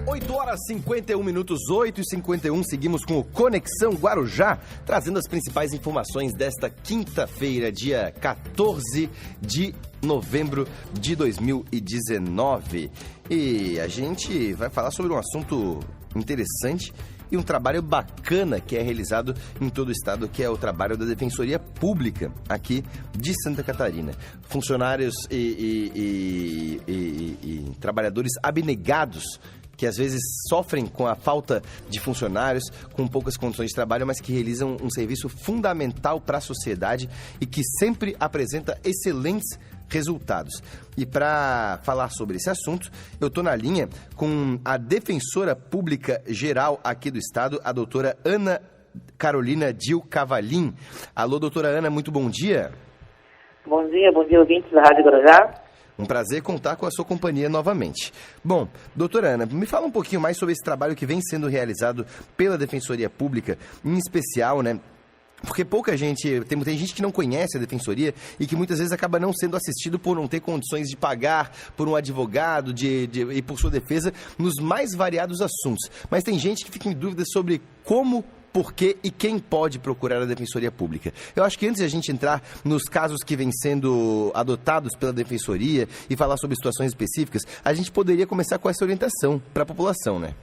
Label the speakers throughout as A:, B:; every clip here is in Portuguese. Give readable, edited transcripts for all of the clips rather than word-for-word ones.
A: 8 horas e 51 minutos, 8h51, seguimos com o Conexão Guarujá, trazendo as principais informações desta quinta-feira, dia 14 de novembro de 2019. E a gente vai falar sobre um assunto interessante e um trabalho bacana que é realizado em todo o estado, que é o trabalho da Defensoria Pública aqui de Santa Catarina. Funcionários e trabalhadores abnegados que às vezes sofrem com a falta de funcionários, com poucas condições de trabalho, mas que realizam um serviço fundamental para a sociedade e que sempre apresenta excelentes resultados. E para falar sobre esse assunto, eu estou na linha com a Defensora Pública Geral aqui do Estado, a doutora Ana Carolina Dil Cavalim. Alô, doutora Ana, muito bom dia.
B: Bom dia, ouvintes da Rádio Guarujá.
A: Um prazer contar com a sua companhia novamente. Bom, doutora Ana, me fala um pouquinho mais sobre esse trabalho que vem sendo realizado pela Defensoria Pública, em especial, né? Porque pouca gente, tem gente que não conhece a Defensoria e que muitas vezes acaba não sendo assistido por não ter condições de pagar por um advogado e por sua defesa nos mais variados assuntos. Mas tem gente que fica em dúvida sobre como, por que e quem pode procurar a Defensoria Pública. Eu acho que antes de a gente entrar nos casos que vêm sendo adotados pela Defensoria e falar sobre situações específicas, a gente poderia começar com essa orientação para a população, né?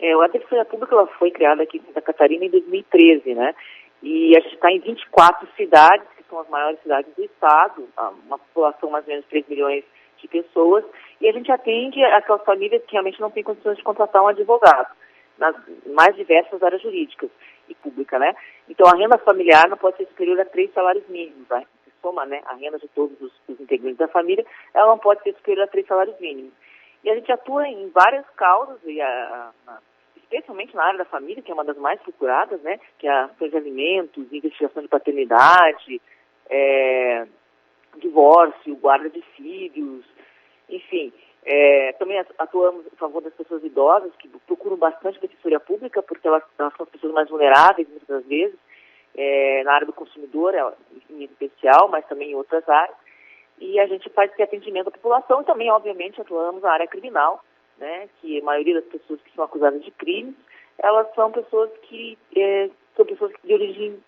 B: A Defensoria Pública ela foi criada aqui em Santa Catarina em 2013, né? E a gente está em 24 cidades, que são as maiores cidades do estado, uma população mais ou menos de 3 milhões de pessoas, e a gente atende aquelas famílias que realmente não têm condições de contratar um advogado, nas mais diversas áreas jurídicas e pública, né? Então, a renda familiar não pode ser superior a 3 salários mínimos, né? Se soma, né, a renda de todos os integrantes da família, ela não pode ser superior a 3 salários mínimos. E a gente atua em várias causas, especialmente na área da família, que é uma das mais procuradas, né? Que é a ações de alimentos, investigação de paternidade, divórcio, guarda de filhos, enfim. Também atuamos em favor das pessoas idosas, que procuram bastante defensoria pública, porque elas são as pessoas mais vulneráveis, muitas das vezes, na área do consumidor, em especial, mas também em outras áreas. E a gente faz esse atendimento à população e também, obviamente, atuamos na área criminal, né, que a maioria das pessoas que são acusadas de crimes, elas são pessoas de origem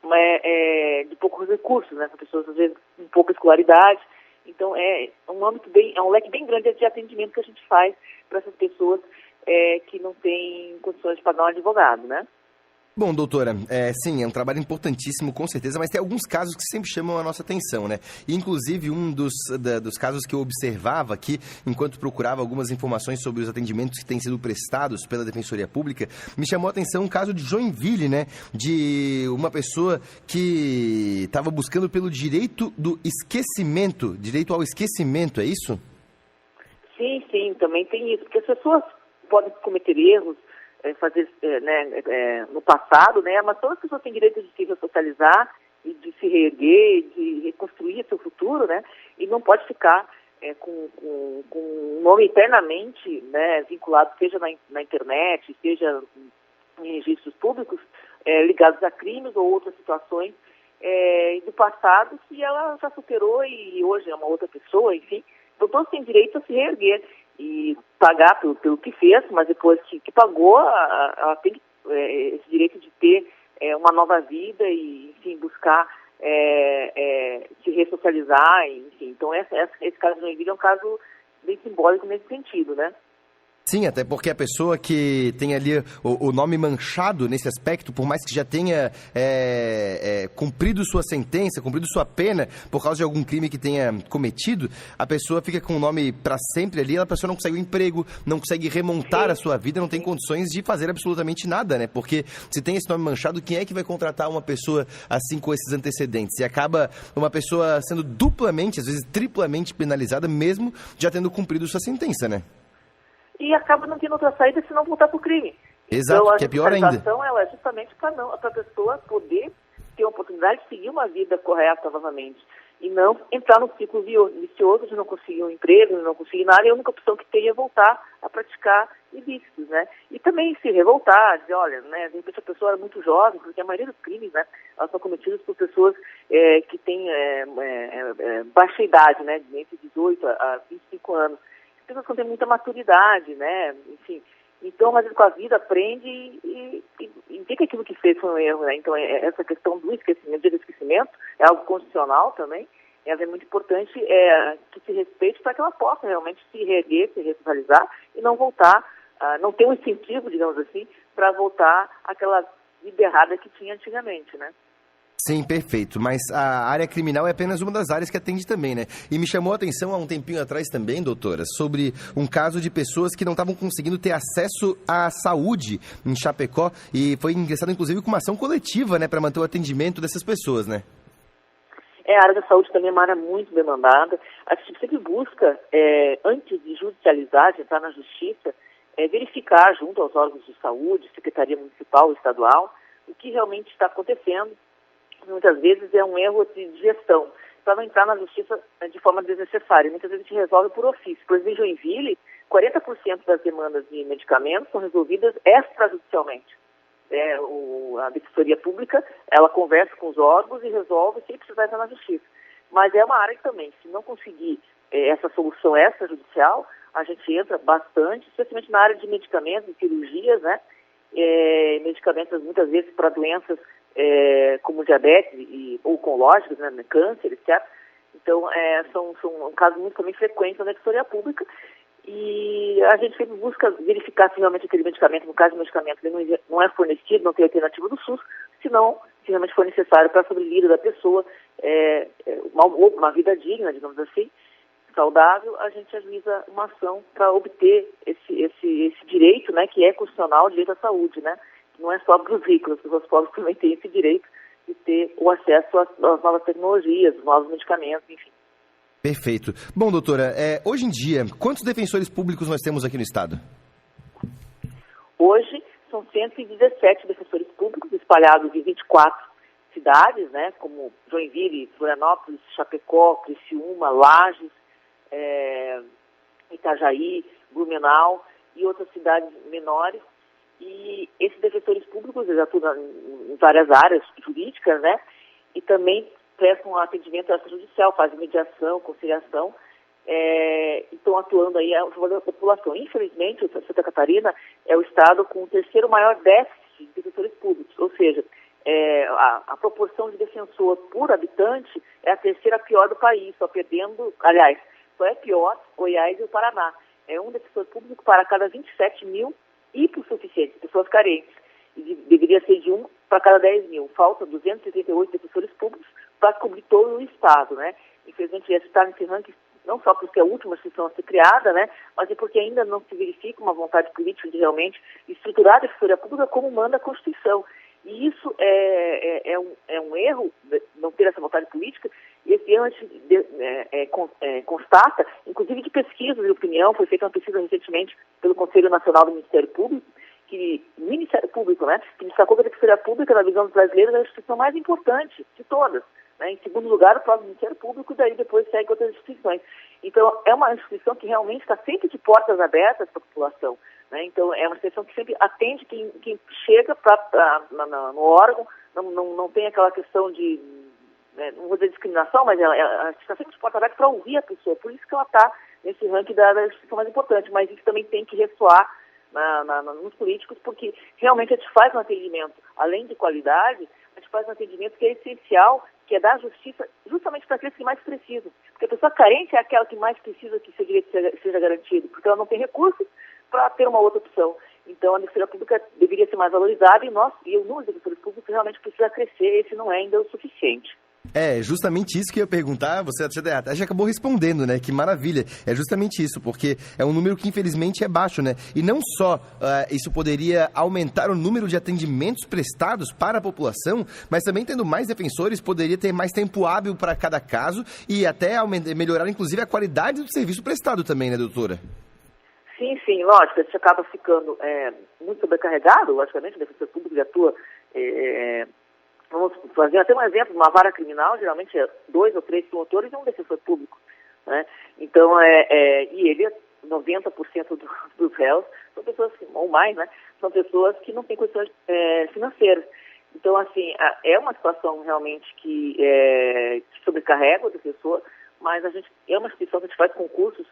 B: de poucos recursos, né, são pessoas, às vezes, com pouca escolaridade. Então, é um leque bem grande de atendimento que a gente faz para essas pessoas que não têm condições de pagar um advogado, né?
A: Bom, doutora, sim, é um trabalho importantíssimo, com certeza, mas tem alguns casos que sempre chamam a nossa atenção, né? E, inclusive, um dos casos que eu observava aqui, enquanto procurava algumas informações sobre os atendimentos que têm sido prestados pela Defensoria Pública, me chamou a atenção um caso de Joinville, né? De uma pessoa que estava buscando pelo direito ao esquecimento, é isso?
B: Sim, também tem isso, porque as pessoas podem cometer erros, no passado, né? Mas todas as pessoas têm direito de se ressocializar e de se reerguer, de reconstruir seu futuro, né? E não pode ficar com um nome eternamente, né, vinculado, seja na internet, seja em registros públicos, ligados a crimes ou outras situações do passado que ela já superou e hoje é uma outra pessoa, enfim. Então todos têm direito a se reerguer e pagar pelo que fez, mas depois que pagou, ela tem esse direito de ter uma nova vida e, enfim, buscar se ressocializar, enfim. Então, esse caso de Joinville é um caso bem simbólico nesse sentido, né?
A: Sim, até porque a pessoa que tem ali o nome manchado nesse aspecto, por mais que já tenha cumprido sua sentença, cumprido sua pena por causa de algum crime que tenha cometido, a pessoa fica com o nome para sempre ali, a pessoa não consegue um emprego, não consegue remontar a sua vida, não tem condições de fazer absolutamente nada, né? Porque se tem esse nome manchado, quem é que vai contratar uma pessoa assim com esses antecedentes? E acaba uma pessoa sendo duplamente, às vezes triplamente penalizada, mesmo já tendo cumprido sua sentença, né?
B: E acaba não tendo outra saída se não voltar para o crime.
A: Exato,
B: então,
A: que é pior ainda.
B: Ela é justamente para a pessoa poder ter a oportunidade de seguir uma vida correta novamente. E não entrar num ciclo vicioso de não conseguir um emprego, de não conseguir nada, e a única opção que tem é voltar a praticar ilícitos, né? E também se revoltar, dizer, olha, né, de repente a pessoa era muito jovem, porque a maioria dos crimes, né, elas são cometidas por pessoas que têm baixa idade, né, entre 18 a 25 anos. pessoas que não têm muita maturidade, né? Enfim, então, às vezes, com a vida, aprende e vê que aquilo que fez foi um erro, né? Então, essa questão do esquecimento é algo constitucional também. Ela é muito importante que se respeite para que ela possa realmente se reerguer, se revitalizar e não voltar, não ter um incentivo, digamos assim, para voltar àquela vida errada que tinha antigamente, né?
A: Sim, perfeito. Mas a área criminal é apenas uma das áreas que atende também, né? E me chamou a atenção há um tempinho atrás também, doutora, sobre um caso de pessoas que não estavam conseguindo ter acesso à saúde em Chapecó e foi ingressado, inclusive, com uma ação coletiva, né, para manter o atendimento dessas pessoas, né?
B: A área da saúde também é uma área muito demandada. A gente sempre busca, antes de judicializar, de entrar na justiça, verificar junto aos órgãos de saúde, Secretaria Municipal, Estadual, o que realmente está acontecendo. Muitas vezes é um erro de gestão, para não entrar na justiça de forma desnecessária. Muitas vezes a gente resolve por ofício. Por exemplo, em Joinville, 40% das demandas de medicamentos são resolvidas extrajudicialmente. A Defensoria Pública, ela conversa com os órgãos e resolve sem precisar entrar na justiça. Mas é uma área que também, se não conseguir essa solução extrajudicial, a gente entra bastante, especialmente na área de medicamentos, de cirurgias, né? Medicamentos muitas vezes para doenças como diabetes ou oncológicas, né? Câncer, etc. Então, são um caso muito também frequente na Defensoria Pública. E a gente sempre busca verificar se realmente aquele medicamento, no caso do medicamento, ele não é fornecido, não tem alternativa do SUS, senão, se realmente for necessário para a sobrevida da pessoa, uma vida digna, digamos assim, saudável, a gente ajuiza uma ação para obter esse direito, né, que é constitucional, o direito à saúde, né? Não é só para os ricos, as pessoas pobres também têm esse direito de ter o acesso às novas tecnologias, aos novos medicamentos, enfim.
A: Perfeito. Bom, doutora, hoje em dia, quantos defensores públicos nós temos aqui no Estado?
B: Hoje, são 117 defensores públicos espalhados em 24 cidades, né, como Joinville, Florianópolis, Chapecó, Criciúma, Lages, Itajaí, Blumenau e outras cidades menores. E esses defensores públicos eles atuam em várias áreas jurídicas, né, e também prestam atendimento extrajudicial, fazem mediação, conciliação, e estão atuando aí a favor da população. Infelizmente, Santa Catarina é o estado com o terceiro maior déficit de defensores públicos, ou seja, a proporção de defensor por habitante é a terceira pior do país, só é pior Goiás e o Paraná. É um defensor público para cada 27 mil hipossuficientes, pessoas carentes. E deveria ser de um para cada 10 mil. Falta 278 defensores públicos para cobrir todo o Estado, né? Infelizmente, esse está nesse ranking não só porque é a última instituição a ser criada, né? Mas é porque ainda não se verifica uma vontade política de realmente estruturar a Defensoria Pública como manda a Constituição. E isso é um erro, não ter essa vontade política, e esse erro a gente constata, inclusive de pesquisa e opinião, foi feita uma pesquisa recentemente pelo Conselho Nacional do Ministério Público, né, que destacou que a Defensoria Pública, na visão dos brasileiros, é a instituição mais importante de todas. Né? Em segundo lugar, o próprio Ministério Público, e daí depois segue outras instituições. Então, é uma instituição que realmente está sempre de portas abertas para a população. Né? Então, é uma instituição que sempre atende quem chega no órgão, não tem aquela questão de, não vou dizer discriminação, mas ela está sempre de portas abertas para ouvir a pessoa. Por isso que ela está nesse ranking da instituição mais importante. Mas isso também tem que ressoar nos políticos, porque realmente a gente faz um atendimento, além de qualidade, a gente faz um atendimento que é essencial, que é dar justiça justamente para aqueles que mais precisam. Porque a pessoa carente é aquela que mais precisa que seu direito seja garantido, porque ela não tem recursos para ter uma outra opção. Então, a Defensoria Pública deveria ser mais valorizada e o número de defensores públicos realmente precisa crescer, esse não é ainda o suficiente.
A: É justamente isso que eu ia perguntar, você até já acabou respondendo, né? Que maravilha. É justamente isso, porque é um número que infelizmente é baixo, né? E não só isso poderia aumentar o número de atendimentos prestados para a população, mas também tendo mais defensores, poderia ter mais tempo hábil para cada caso e até melhorar, inclusive, a qualidade do serviço prestado também, né, doutora?
B: Sim, lógico, a gente acaba ficando muito sobrecarregado, logicamente, o defensor público atua... Vamos fazer até um exemplo, uma vara criminal, geralmente é 2 ou 3 promotores e um defensor público, né? Então, e ele, 90% dos réus são pessoas, ou mais, né? São pessoas que não têm condições financeiras. Então, assim, é uma situação realmente que sobrecarrega o defensor, mas é uma instituição que a gente faz concursos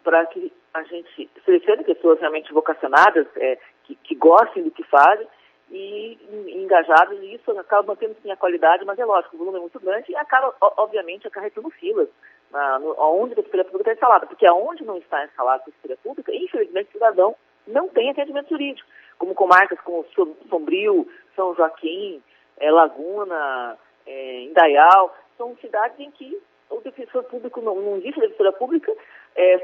B: para que a gente selecione pessoas realmente vocacionadas, que gostem do que fazem e engajadas, e isso acaba mantendo sim a qualidade, mas é lógico, o volume é muito grande e acaba, obviamente, acarretando filas onde a Defensoria Pública está instalada, porque aonde não está instalada a Defensoria Pública, infelizmente o cidadão não tem atendimento jurídico, como comarcas como Sombrio, São Joaquim, Laguna, Indaial, são cidades em que o defensor público não existe a Defensoria Pública,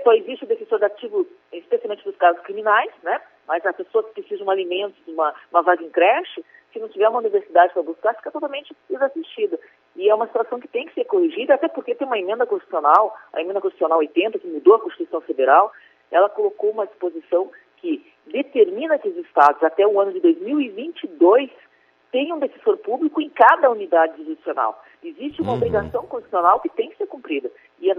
B: só existe o defensor ativo, especialmente nos casos criminais, né? Mas a pessoa que precisa de um alimento, de uma vaga em creche, se não tiver uma universidade para buscar, fica totalmente desassistida. E é uma situação que tem que ser corrigida, até porque tem uma emenda constitucional, a emenda constitucional 80, que mudou a Constituição Federal, ela colocou uma disposição que determina que os estados, até o ano de 2022, tenham um defensor público em cada unidade jurisdicional. Existe uma obrigação constitucional que tem que ser cumprida. E é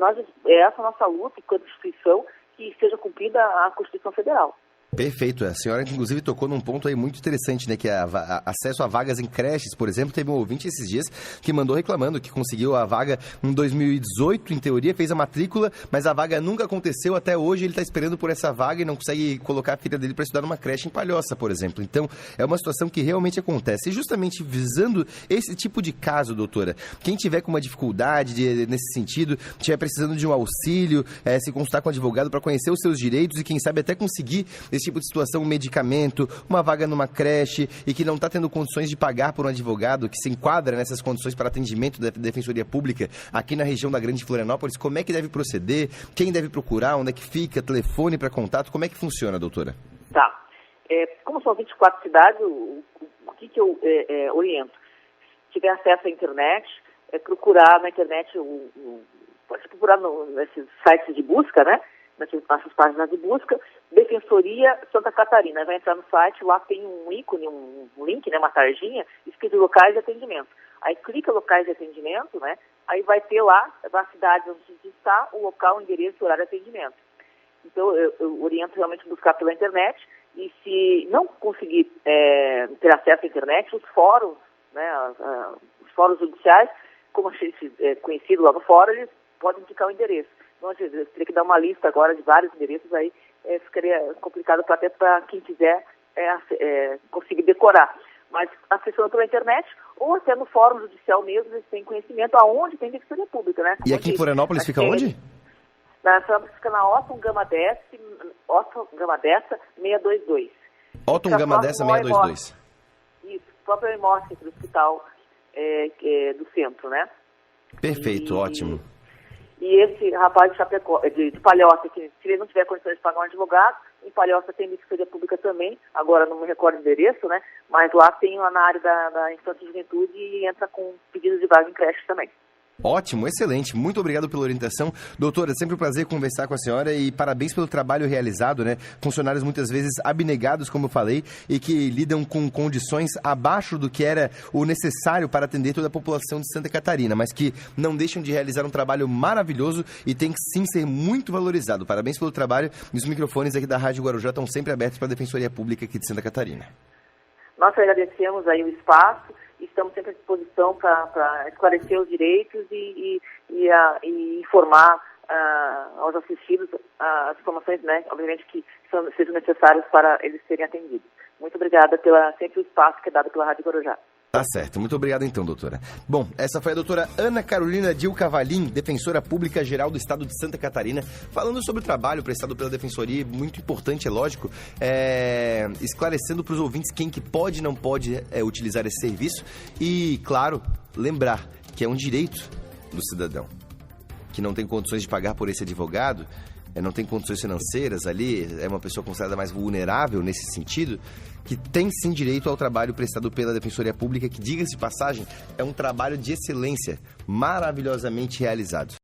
B: essa a nossa luta, enquanto instituição, que seja cumprida a Constituição Federal.
A: Perfeito. A senhora, inclusive, tocou num ponto aí muito interessante, né? Que é acesso a vagas em creches, por exemplo. Teve um ouvinte esses dias que mandou reclamando que conseguiu a vaga em 2018, em teoria, fez a matrícula, mas a vaga nunca aconteceu. Até hoje ele está esperando por essa vaga e não consegue colocar a filha dele para estudar numa creche em Palhoça, por exemplo. Então, é uma situação que realmente acontece. E justamente visando esse tipo de caso, doutora, quem tiver com uma dificuldade nesse sentido, estiver precisando de um auxílio, se consultar com um advogado para conhecer os seus direitos e, quem sabe, até conseguir esse tipo de situação, um medicamento, uma vaga numa creche e que não está tendo condições de pagar por um advogado que se enquadra nessas condições para atendimento da Defensoria Pública aqui na região da Grande Florianópolis, como é que deve proceder? Quem deve procurar? Onde é que fica? Telefone para contato? Como é que funciona, doutora?
B: Tá. Como são 24 cidades, o que eu oriento? Se tiver acesso à internet, procurar na internet, pode procurar nesses sites de busca, né? Nessas páginas de busca, Defensoria Santa Catarina. Vai entrar no site, lá tem um ícone, um link, né, uma tarjinha, escrito locais de atendimento. Aí clica locais de atendimento, né? Aí vai ter lá a cidade onde está, o local, o endereço e o horário de atendimento. Então, eu oriento realmente a buscar pela internet, e se não conseguir ter acesso à internet, os fóruns, né, os fóruns judiciais, como a gente é conhecido lá no fórum, eles podem indicar o endereço. Então, eu teria que dar uma lista agora de vários endereços, aí ficaria complicado até para quem quiser conseguir decorar. Mas acessando pela internet ou até no fórum judicial mesmo, eles têm conhecimento aonde tem Defensoria Pública, né?
A: E aqui em Florianópolis fica onde?
B: Fica na Otton Gama Dessa 622.
A: Otton Gama Dessa 622.
B: Isso, próprio Hemópolis, do hospital do centro, né?
A: Perfeito, ótimo.
B: E esse rapaz de Palhoça, que se ele não tiver condições de pagar um advogado, em Palhoça tem Defensoria Pública também, agora não me recordo o endereço, né? Mas lá tem lá na área da infância e juventude e entra com pedidos de vaga em creche também.
A: Ótimo, excelente. Muito obrigado pela orientação. Doutora, é sempre um prazer conversar com a senhora e parabéns pelo trabalho realizado, né? Funcionários muitas vezes abnegados, como eu falei, e que lidam com condições abaixo do que era o necessário para atender toda a população de Santa Catarina, mas que não deixam de realizar um trabalho maravilhoso e tem que sim ser muito valorizado. Parabéns pelo trabalho e os microfones aqui da Rádio Guarujá estão sempre abertos para a Defensoria Pública aqui de Santa Catarina.
B: Nós agradecemos aí o espaço. Estamos sempre à disposição para esclarecer os direitos e informar aos assistidos as informações, né, obviamente, que sejam necessárias para eles serem atendidos. Muito obrigada pela sempre o espaço que é dado pela Rádio Guarujá.
A: Tá certo. Muito obrigado então, doutora. Bom, essa foi a doutora Ana Carolina Dil Cavalim, Defensora Pública Geral do Estado de Santa Catarina, falando sobre o trabalho prestado pela Defensoria, muito importante, é lógico, esclarecendo para os ouvintes quem que pode e não pode utilizar esse serviço e, claro, lembrar que é um direito do cidadão, que não tem condições de pagar por esse advogado, não tem condições financeiras ali, é uma pessoa considerada mais vulnerável nesse sentido, que tem sim direito ao trabalho prestado pela Defensoria Pública, que, diga-se de passagem, é um trabalho de excelência, maravilhosamente realizado.